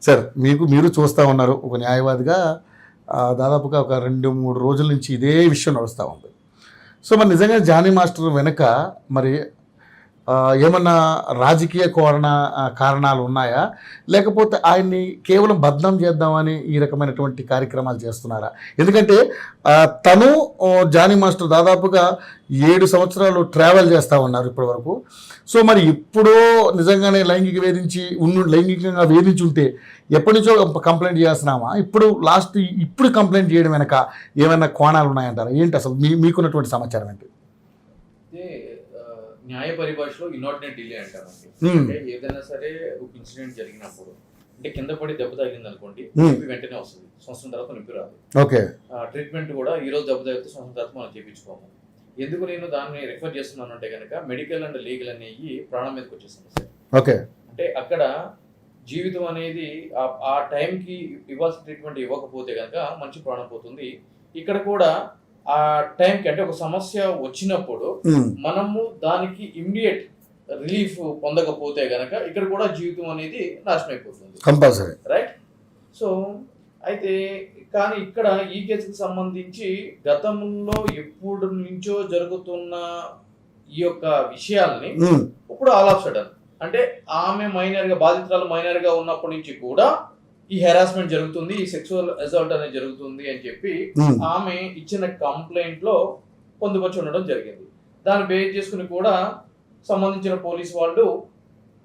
Sir మీరు చూస్తూ ఉన్నారు ఒక న్యాయవాదిగా, దాదాపుగా ఒక 2-3 రోజుల నుంచి ఇదే విషయం నడుస్తూ ఉంది. సో మరి నిజంగా జానీ మాస్టర్ వెనుక మరి ఏమన్నా రాజకీయ కారణాలు ఉన్నాయా, లేకపోతే ఆయన్ని కేవలం బద్నాం చేద్దామని ఈ రకమైనటువంటి కార్యక్రమాలు చేస్తున్నారా? ఎందుకంటే తను జానీ మాస్టర్ దాదాపుగా 7 సంవత్సరాలు ట్రావెల్ చేస్తూ ఉన్నారు ఇప్పటి వరకు. సో మరి ఇప్పుడు నిజంగానే లైంగికంగా వేధించి ఉంటే ఎప్పటి నుంచో కంప్లైంట్ చేస్తున్నామా, ఇప్పుడు కంప్లైంట్ చేయడం వెనక ఏమైనా కోణాలు ఉన్నాయంటారా? ఏంటి అసలు మీకున్నటువంటి సమాచారం ఏంటి? న్యాయ పరిభాషలో ఇనార్డినేట్ డిలే అంటారండి. అంటే ఏదైనా సరే ఒక ఇన్సిడెంట్ జరిగినప్పుడు, అంటే కింద పడి దెబ్బ తగిలింది అనుకోండి, వెంటనే వస్తుంది, సంవత్సరం తర్వాత నొప్పి రాదు. ఓకే, ట్రీట్మెంట్ కూడా ఈ రోజు దెబ్బ తగిలితే సంవత్సరం తర్వాత మనం చేయించుకోము. ఎందుకు నేను దాన్ని రిఫర్ చేస్తున్నాను అంటే కనుక మెడికల్ అండ్ లీగల్ అనేవి ప్రాణం మీదకి వచ్చే సమస్య. ఓకే, అంటే అక్కడ జీవితం అనేది ఆ టైంకి ఇవ్వాల్సిన ట్రీట్మెంట్ ఇవ్వకపోతే కనుక మంచి ప్రాణం పోతుంది. ఇక్కడ కూడా ఆ టైంకి, అంటే ఒక సమస్య వచ్చినప్పుడు మనము దానికి ఇమ్మీడియట్ రిలీఫ్ పొందకపోతే గనక ఇక్కడ కూడా జీవితం అనేది నాశనం అయిపోతుంది, కంపల్సరీ, రైట్? సో అయితే కానీ ఇక్కడ ఈ కేసుకి సంబంధించి గతంలో ఎప్పుడు నుంచో జరుగుతున్న ఈ యొక్క విషయాల్ని ఇప్పుడు ఆల్ ఆఫ్ సడన్, అంటే ఆమె బాధితురాలు మైనర్ గా ఉన్నప్పటి నుంచి కూడా ఈ హెరాస్మెంట్ జరుగుతుంది, ఈ సెక్సువల్ అసాల్ట్ అనేది జరుగుతుంది అని చెప్పి ఆమె ఇచ్చిన కంప్లైంట్ లో పొందుపరిచి ఉండడం జరిగింది. దాన్ని బేస్ చేసుకుని కూడా సంబంధించిన పోలీస్ వాళ్ళు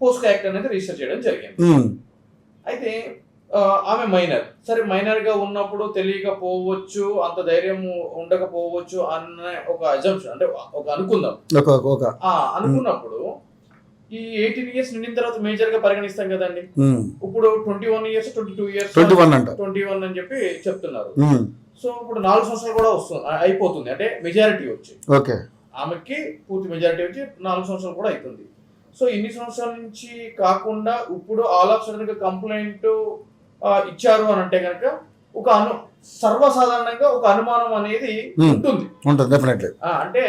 పోస్కో యాక్ట్ అనేది రిజిస్టర్ చేయడం జరిగింది. అయితే ఆమె మైనర్, సరే మైనర్ గా ఉన్నప్పుడు తెలియకపోవచ్చు, అంత ధైర్యం ఉండకపోవచ్చు అన్న ఒక అజంప్షన్, అంటే ఒక అనుకుందాం, అనుకున్నప్పుడు ఈ 18 years నిండిన తర్వాత మేజర్ గా పరిగణిస్తాం కదండి. ఇప్పుడు 21 years 22 years 21 అని చెప్పి చెప్తున్నారు. సో ఇప్పుడు 4 సంవత్సరాలు కూడా అయిపోతుంది, అంటే మెజారిటీ వచ్చి ఆమెకి పూర్తి మెజారిటీ వచ్చి 4 సంవత్సరాలు కూడా అవుతుంది. సో ఇన్ని సంవత్సరాల నుంచి కాకుండా ఇప్పుడు ఆల్ ఆఫ్ సడన్ గా కంప్లైంట్ ఇచ్చారు అని అంటే కనుక ఒక సర్వసాధారణంగా ఒక అనుమానం అనేది ఉంటుంది. అంటే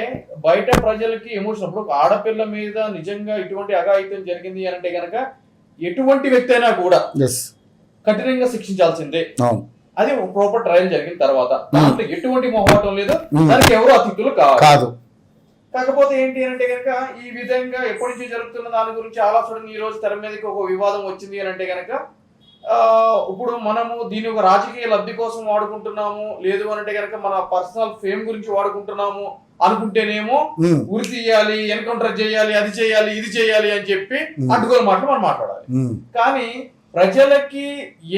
బయట ప్రజలకి ఎమోషన్, ఇప్పుడు ఒక ఆడపిల్ల మీద నిజంగా ఇటువంటి అఘాయిత్యం జరిగింది అని అంటే గనక ఎటువంటి వ్యక్తి అయినా కూడా కఠినంగా శిక్షించాల్సిందే. అది ప్రాపర్ ట్రయల్ జరిగిన తర్వాత దాంట్లో ఎటువంటి మొహమాటం లేదు, దానికి ఎవరు అతిథులు కాదు. కాకపోతే ఏంటి అంటే కనుక ఈ విధంగా ఎప్పటి నుంచి జరుగుతున్న దాని గురించి ఆలోచన ఈ రోజు తెర మీదకి ఒక వివాదం వచ్చింది అని అంటే కనుక ఇప్పుడు మనము దీని ఒక రాజకీయ లబ్ధి కోసం వాడుకుంటున్నాము, లేదు అంటే కనుక మన పర్సనల్ ఫేమ్ గురించి వాడుకుంటున్నాము అనుకుంటేనేమో ఉరి తీయాలి, ఎన్కౌంటర్ చేయాలి, అది చేయాలి, ఇది చేయాలి అని చెప్పి అడ్డుకోని మాటలు మనం మాట్లాడాలి. కానీ ప్రజలకి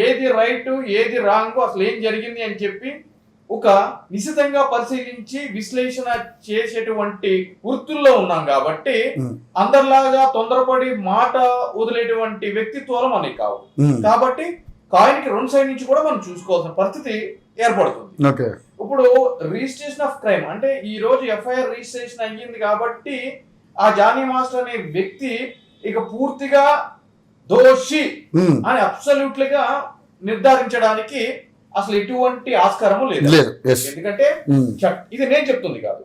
ఏది రైట్ ఏది రాంగ్, అసలు ఏం జరిగింది అని చెప్పి ఒక నిశితంగా పరిశీలించి విశ్లేషణ చేసేటువంటి వృత్తుల్లో ఉన్నాం కాబట్టి అందరిలాగా తొందరపడి మాట వదిలేటువంటి వ్యక్తిత్వాలు మనకి కావు. కాబట్టి కాయిన్కి 2 సైడ్ నుంచి కూడా మనం చూసుకోవాల్సిన పరిస్థితి ఏర్పడుతుంది. ఇప్పుడు రిజిస్ట్రేషన్ ఆఫ్ క్రైమ్, అంటే ఈ రోజు ఎఫ్ఐఆర్ రిజిస్ట్రేషన్ అయ్యింది కాబట్టి ఆ జానీ మాస్టర్ అనే వ్యక్తి ఇక పూర్తిగా దోషి అని అబ్సల్యూట్లీగా నిర్ధారించడానికి అసలు ఎటువంటి ఆస్కారము లేదు. ఎందుకంటే ఇది నేను చెప్తుంది కాదు,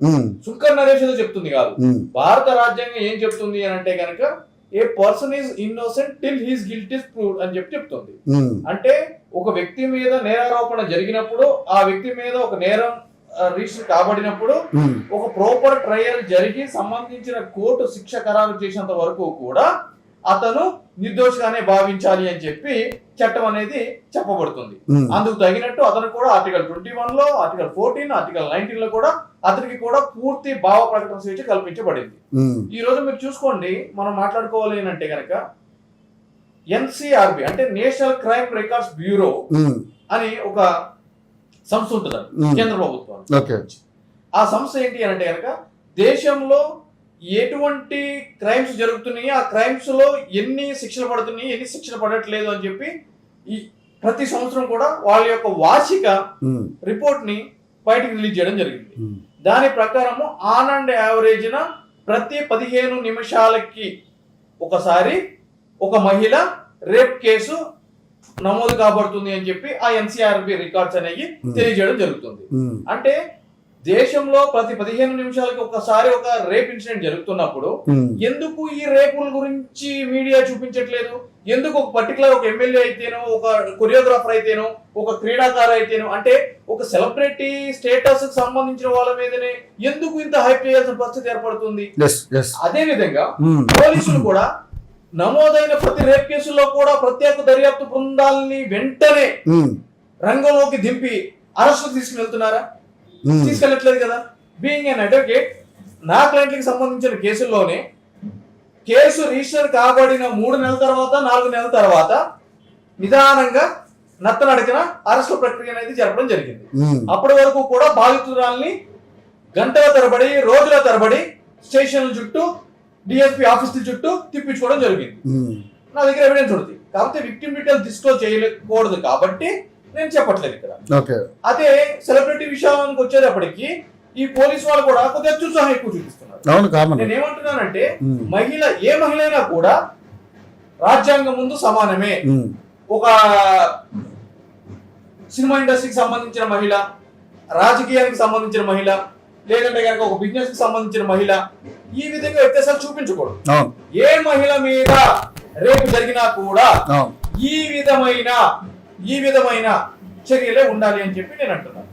శుంకర్ నరేష్ చెప్తుంది కాదు, భారత రాజ్యాంగం ఏం చెప్తుంది అని అంటే కనుక a person is innocent till his guilt is proved అని చెప్తుంది. అంటే ఒక వ్యక్తి మీద నేరారోపణ జరిగినప్పుడు, ఆ వ్యక్తి మీద ఒక నేరం రిజిస్టర్ కాబడినప్పుడు ఒక ప్రాపర్ ట్రయల్ జరిగి సంబంధించిన కోర్టు శిక్ష ఖరారు చేసేంత వరకు కూడా అతను నిర్దోషిగానే భావించాలి అని చెప్పి చట్టం అనేది చెప్పబడుతుంది. అందుకు తగినట్టు అతను కూడా ఆర్టికల్ 21 లో, ఆర్టికల్ 14, ఆర్టికల్ 19 లో కూడా అతనికి కూడా పూర్తి భావ ప్రకటన స్వేచ్ఛ కల్పించబడింది. ఈ రోజు మీరు చూసుకోండి, మనం మాట్లాడుకోవాలి అంటే కనుక ఎన్సిఆర్బి అంటే నేషనల్ క్రైమ్ రికార్డ్స్ బ్యూరో అని ఒక సంస్థ ఉంటుందండి కేంద్ర ప్రభుత్వం. ఆ సంస్థ ఏంటి అని అంటే కనుక దేశంలో ఎటువంటి క్రైమ్స్ జరుగుతున్నాయి, ఆ క్రైమ్స్ లో ఎన్ని శిక్షలు పడుతున్నాయి, ఎన్ని శిక్షలు పడట్లేదు అని చెప్పి ఈ ప్రతి సంవత్సరం కూడా వాళ్ళ యొక్క వార్షిక రిపోర్ట్ ని బయటకు రిలీజ్ చేయడం జరిగింది. దాని ప్రకారము ఆన్ అండ్ యావరేజ్ ప్రతి 15 నిమిషాలకి ఒకసారి ఒక మహిళ రేప్ కేసు నమోదు కాబడుతుంది అని చెప్పి ఆ ఎన్సిఆర్బి రికార్డ్స్ అనేవి తెలియజేయడం జరుగుతుంది. అంటే దేశంలో ప్రతి 15 నిమిషాలకి ఒకసారి ఒక రేప్ ఇన్సిడెంట్ జరుగుతున్నప్పుడు ఎందుకు ఈ రేపుల గురించి మీడియా చూపించట్లేదు? ఎందుకు ఒక పర్టికులర్ ఒక ఎమ్మెల్యే అయితేనో, ఒక కొరియోగ్రాఫర్ అయితేనో, ఒక క్రీడాకారు అయితేనో, అంటే ఒక సెలబ్రిటీ స్టేటస్ కి సంబంధించిన వాళ్ళ మీదనే ఎందుకు ఇంత హైప్ చేయాల్సిన పరిస్థితి ఏర్పడుతుంది? అదే విధంగా పోలీసులు కూడా నమోదైన ప్రతి రేప్ కేసుల్లో కూడా ప్రత్యేక దర్యాప్తు బృందాలని వెంటనే రంగంలోకి దింపి అరెస్టు తీసుకువెళ్తున్నారా? తీసుకెళ్ళట్లేదు కదా. బీయింగ్ ఎన్ అడ్వకేట్, నా క్లయింట్కి సంబంధించిన కేసుల్లోనే కేసు రిజిస్టర్ కాబడిన 3 నెలల తర్వాత 4 నెలల తర్వాత నిదానంగా నత్తనడకన అరెస్టు ప్రక్రియ అనేది జరపడం జరిగింది. అప్పటి వరకు కూడా బాధితురాల్ని గంటల తరబడి, రోజుల తరబడి స్టేషన్ల చుట్టూ, డిఎస్పీ ఆఫీస్ చుట్టూ తిప్పించుకోవడం జరిగింది. నా దగ్గర ఎవిడెన్స్ ఉంది. కాకపోతే విక్టిమ్ డీటెయిల్స్ డిస్క్లోజ్ చేయకూడదు కాబట్టి నేను చెప్పట్లేదు ఇక్కడ. అదే సెలబ్రిటీ విషయానికి వచ్చేటప్పటికి ఈ పోలీసు వాళ్ళు కూడా కొద్దిగా అత్యుత్సాహం ఎక్కువ చూపిస్తున్నారు. నేను ఏమంటున్నానంటే, ఏ మహిళ అయినా కూడా రాజ్యాంగం ముందు సమానమే. ఒక సినిమా ఇండస్ట్రీకి సంబంధించిన మహిళ, రాజకీయానికి సంబంధించిన మహిళ, లేదంటే కనుక ఒక బిజినెస్ కి సంబంధించిన మహిళ, ఈ విధంగా వ్యత్యాసాలు చూపించకూడదు. ఏ మహిళ మీద రేపు జరిగినా కూడా ఈ విధమైన చర్యలే ఉండాలి అని చెప్పి నేను అంటున్నాను.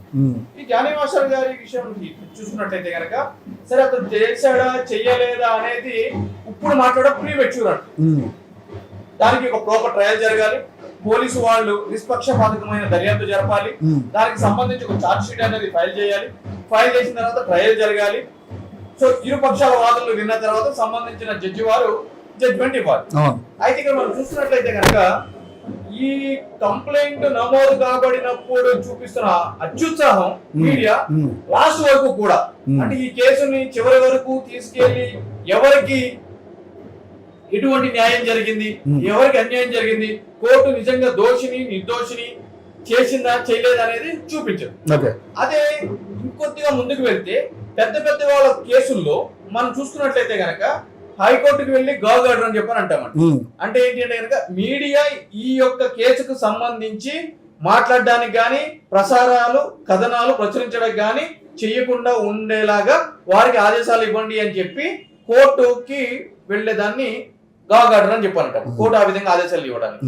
ఈ జానీ మాస్టర్ గారి విషయం చూసుకున్నట్లయితే కనుక, సరే అతను చేశాడా చెయ్యలేదా అనేది ఇప్పుడు మాట్లాడడం ప్రీమెచ్యూర్ అంట. దానికి ఒక ప్రాపర్ ట్రయల్ జరగాలి. పోలీసు వాళ్ళు నిష్పక్షపాతకమైన దర్యాప్తు జరపాలి. దానికి సంబంధించి ఒక ఛార్జ్ షీట్ అనేది ఫైల్ చేయాలి. ఫైల్ చేసిన తర్వాత ట్రయల్ జరగాలి. సో ఇరు పక్షాల వాదనలు విన్న తర్వాత సంబంధించిన జడ్జి వారు జడ్జ్మెంట్ ఇవ్వాలి. అయితే ఇక్కడ మనం చూస్తున్నట్లయితే కనుక, ఈ కంప్లైంట్ నమోదు కాబడినప్పుడు చూపిస్తున్న అత్యుత్సాహం మీడియా లాస్ట్ వరకు కూడా, అంటే ఈ కేసుని చివరి వరకు తీసుకెళ్లి ఎవరికి ఎటువంటి న్యాయం జరిగింది, ఎవరికి అన్యాయం జరిగింది, కోర్టు నిజంగా దోషిని నిర్దోషిని చేసిందా చేయలేదా అనేది చూపించదు. అదే ఇంకొద్దిగా ముందుకు వెళ్తే పెద్ద పెద్ద వాళ్ళ కేసుల్లో మనం చూసుకున్నట్లయితే కనుక హైకోర్టుకి వెళ్లి గాగ్ ఆర్డర్ అని చెప్పని అంటామంట. అంటే ఏంటి అంటే కనుక, మీడియా ఈ యొక్క కేసుకు సంబంధించి మాట్లాడడానికి గాని, ప్రసారాలు కథనాలు ప్రచురించడానికి గాని చెయ్యకుండా ఉండేలాగా వారికి ఆదేశాలు ఇవ్వండి అని చెప్పి కోర్టుకి వెళ్లేదాన్ని గాగ్ ఆర్డర్ అని చెప్పారంట. కోర్టు ఆ విధంగా ఆదేశాలు ఇవ్వడానికి.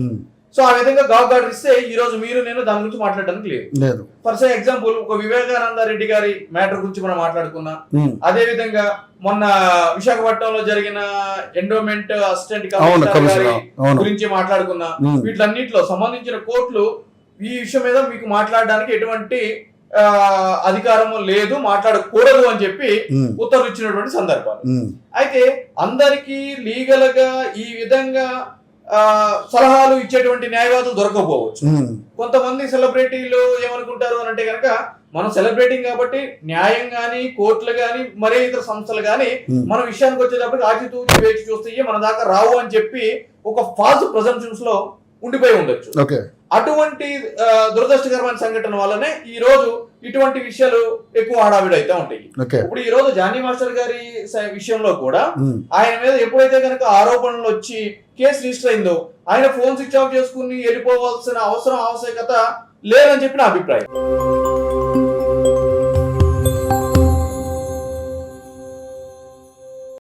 సో ఆ విధంగా గాగ్ ఆర్డర్ ఇస్తే ఈ రోజు మీరు నేను దాని గురించి మాట్లాడడానికి లేదు. ఫర్ ఎగ్జాంపుల్, ఒక వివేకానంద రెడ్డి గారి మ్యాటర్ గురించి మనం మాట్లాడుకున్నాం. అదే విధంగా మొన్న విశాఖపట్నంలో జరిగిన ఎండోమెంట్ అసిస్టెంట్ కమిషనర్ గారి గురించి మాట్లాడుకున్నా. వీటిలన్నిటిలో సంబంధించిన కోర్టులు ఈ విషయం మీద మీకు మాట్లాడడానికి ఎటువంటి అధికారము లేదు, మాట్లాడకూడదు అని చెప్పి ఉత్తర్వులు ఇచ్చినటువంటి సందర్భాలు. అయితే అందరికీ లీగల్ గా ఈ విధంగా సలహాలు ఇచ్చేటువంటి న్యాయవాదులు దొరకకపోవచ్చు. కొంతమంది సెలబ్రిటీలు ఏమనుకుంటారు అని అంటే కనుక, మనం సెలబ్రేటింగ్ కాబట్టి న్యాయం గాని, కోర్టులు గాని, మరే ఇతర సంస్థలు గాని మన విషయానికి వచ్చేటప్పటికి ఆచితూచి వేచి చూస్తే మన దాకా రావు అని చెప్పి ఒక ఫాల్స్ ప్రెజంప్షన్స్ లో ఉండిపోయి ఉండొచ్చు. అటువంటి దురదృష్టకరమైన సంఘటన వల్లనే ఈ రోజు ఇటువంటి విషయాలు ఎక్కువ హడావిడి అయితే ఉంటాయి. ఇప్పుడు ఈ రోజు జానీ మాస్టర్ గారి విషయంలో కూడా ఆయన మీద ఎప్పుడైతే కనుక ఆరోపణలు వచ్చి కేసు రిజిస్టర్ అయిందో, ఆయన ఫోన్ స్విచ్ ఆఫ్ చేసుకుని వెళ్ళిపోవాల్సిన అవసరం ఆవశ్యకత లేదని చెప్పి నా అభిప్రాయం.